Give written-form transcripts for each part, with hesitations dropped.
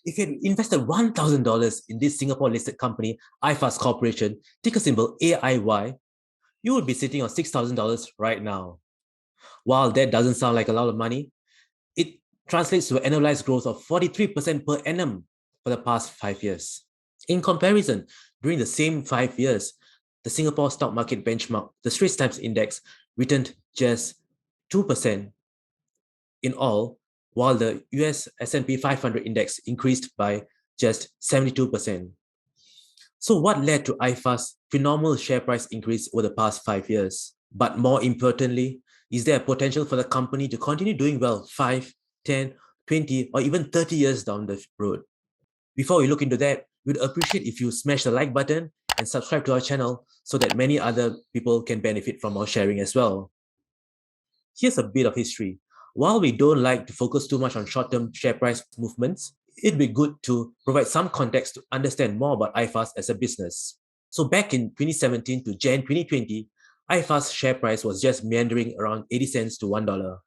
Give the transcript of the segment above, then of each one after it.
If you had invested $1,000 in this Singapore-listed company, iFAST Corporation, ticker symbol AIY, you would be sitting on $6,000 right now. While that doesn't sound like a lot of money, it translates to an annualized growth of 43% per annum for the past 5 years. In comparison, during the same 5 years, the Singapore stock market benchmark, the Straits Times Index, returned just 2% in all, while the US S&P 500 index increased by just 72%. So what led to iFAST's phenomenal share price increase over the past 5 years? But more importantly, is there a potential for the company to continue doing well 5, 10, 20, or even 30 years down the road? Before we look into that, we'd appreciate if you smash the like button and subscribe to our channel so that many other people can benefit from our sharing as well. Here's a bit of history. While we don't like to focus too much on short-term share price movements, it'd be good to provide some context to understand more about iFAST as a business. So back in 2017 to Jan 2020, iFAST share price was just meandering around 80 cents to $1,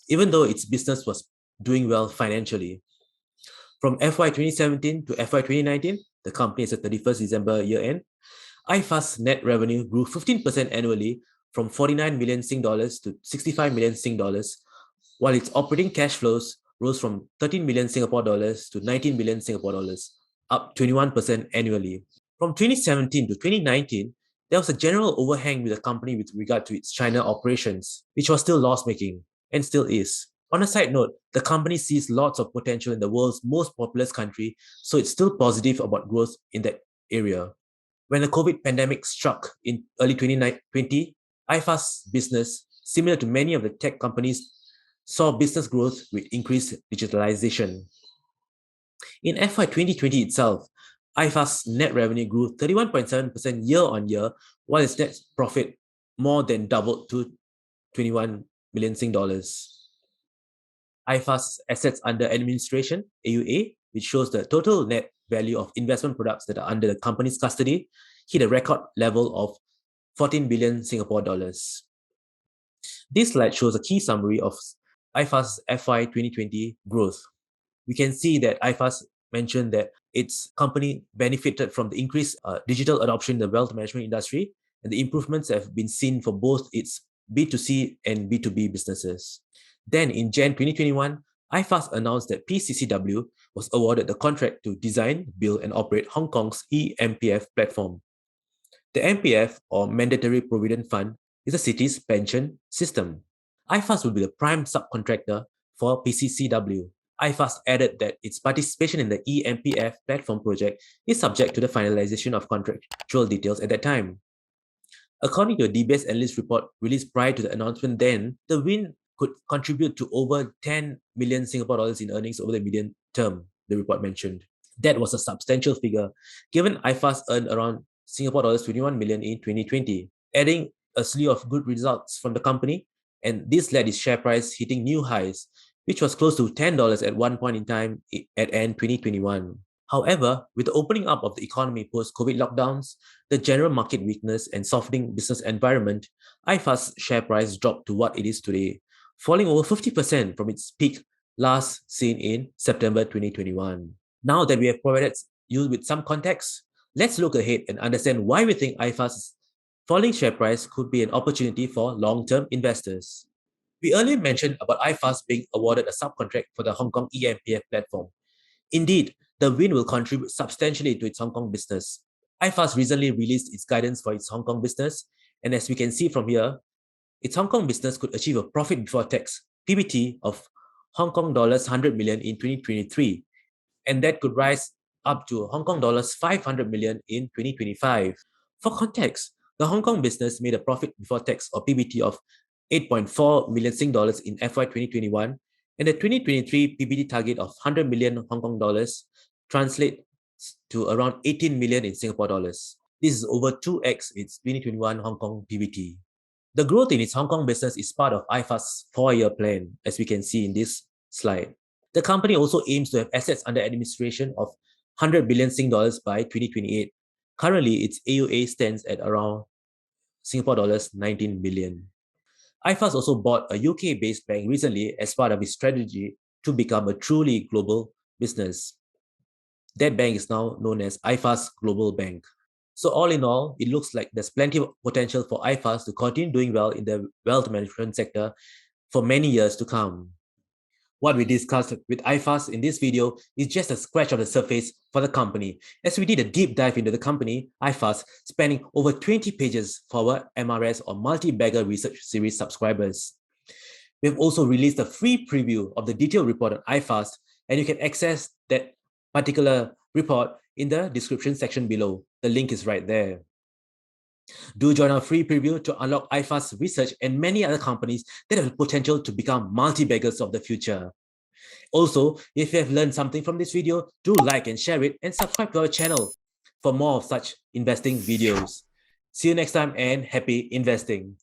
even though its business was doing well financially. From FY 2017 to FY 2019, the company is a 31st December year-end, iFAST's net revenue grew 15% annually from 49 million Sing dollars to 65 million Sing dollars, while its operating cash flows rose from 13 million Singapore dollars to 19 million Singapore dollars, up 21% annually. From 2017 to 2019, there was a general overhang with the company with regard to its China operations, which was still loss-making and still is. On a side note, the company sees lots of potential in the world's most populous country, so it's still positive about growth in that area. When the COVID pandemic struck in early 2020, iFAST's business, similar to many of the tech companies, saw business growth with increased digitalization. In FY 2020 itself, iFAST's net revenue grew 31.7% year on year, while its net profit more than doubled to 21 million Sing dollars. iFAST's assets under administration, AUA, which shows the total net value of investment products that are under the company's custody, hit a record level of 14 billion Singapore dollars. This slide shows a key summary of iFAST's FY 2020 growth. We can see that iFAST mentioned that its company benefited from the increased digital adoption in the wealth management industry, and the improvements have been seen for both its B2C and B2B businesses. Then in Jan 2021, iFAST announced that PCCW was awarded the contract to design, build, and operate Hong Kong's eMPF platform. The MPF, or Mandatory Provident Fund, is the city's pension system. iFAST will be the prime subcontractor for PCCW. iFAST added that its participation in the eMPF platform project is subject to the finalization of contractual details at that time. According to a DBS analyst report released prior to the announcement then, the win could contribute to over 10 million Singapore dollars in earnings over the medium term, the report mentioned. That was a substantial figure, given iFAST earned around Singapore dollars 21 million in 2020, adding a slew of good results from the company, and this led its share price hitting new highs, which was close to $10 at one point in time at end 2021. However, with the opening up of the economy post-COVID lockdowns, the general market weakness and softening business environment, iFAST's share price dropped to what it is today, falling over 50% from its peak last seen in September 2021. Now that we have provided you with some context, let's look ahead and understand why we think iFAST's falling share price could be an opportunity for long-term investors. We earlier mentioned about iFAST being awarded a subcontract for the Hong Kong eMPF platform. Indeed, the win will contribute substantially to its Hong Kong business. iFAST recently released its guidance for its Hong Kong business, and as we can see from here, its Hong Kong business could achieve a profit before tax, PBT, of Hong Kong dollars 100 million in 2023, and that could rise up to Hong Kong dollars 500 million in 2025. For context, the Hong Kong business made a profit before tax, or PBT, of 8.4 million Sing dollars in FY 2021, and the 2023 PBT target of 100 million Hong Kong dollars translates to around 18 million in Singapore dollars. This is over 2x its 2021 Hong Kong PBT. The growth in its Hong Kong business is part of iFAST's 4-year plan, as we can see in this slide. The company also aims to have assets under administration of 100 billion Sing dollars by 2028. Currently, its AUA stands at around Singapore dollars 19 billion. iFAST also bought a UK-based bank recently as part of its strategy to become a truly global business. That bank is now known as iFAST Global Bank. So all in all, it looks like there's plenty of potential for iFAST to continue doing well in the wealth management sector for many years to come. What we discussed with iFAST in this video is just a scratch of the surface for the company, as we did a deep dive into the company, iFAST, spanning over 20 pages for our MRS or Multi-Bagger Research Series subscribers. We've also released a free preview of the detailed report on iFAST, and you can access that particular report in the description section below. The link is right there. Do join our free preview to unlock iFAST research and many other companies that have the potential to become multi-baggers of the future. Also, if you have learned something from this video, do like and share it and subscribe to our channel for more of such investing videos. See you next time and happy investing.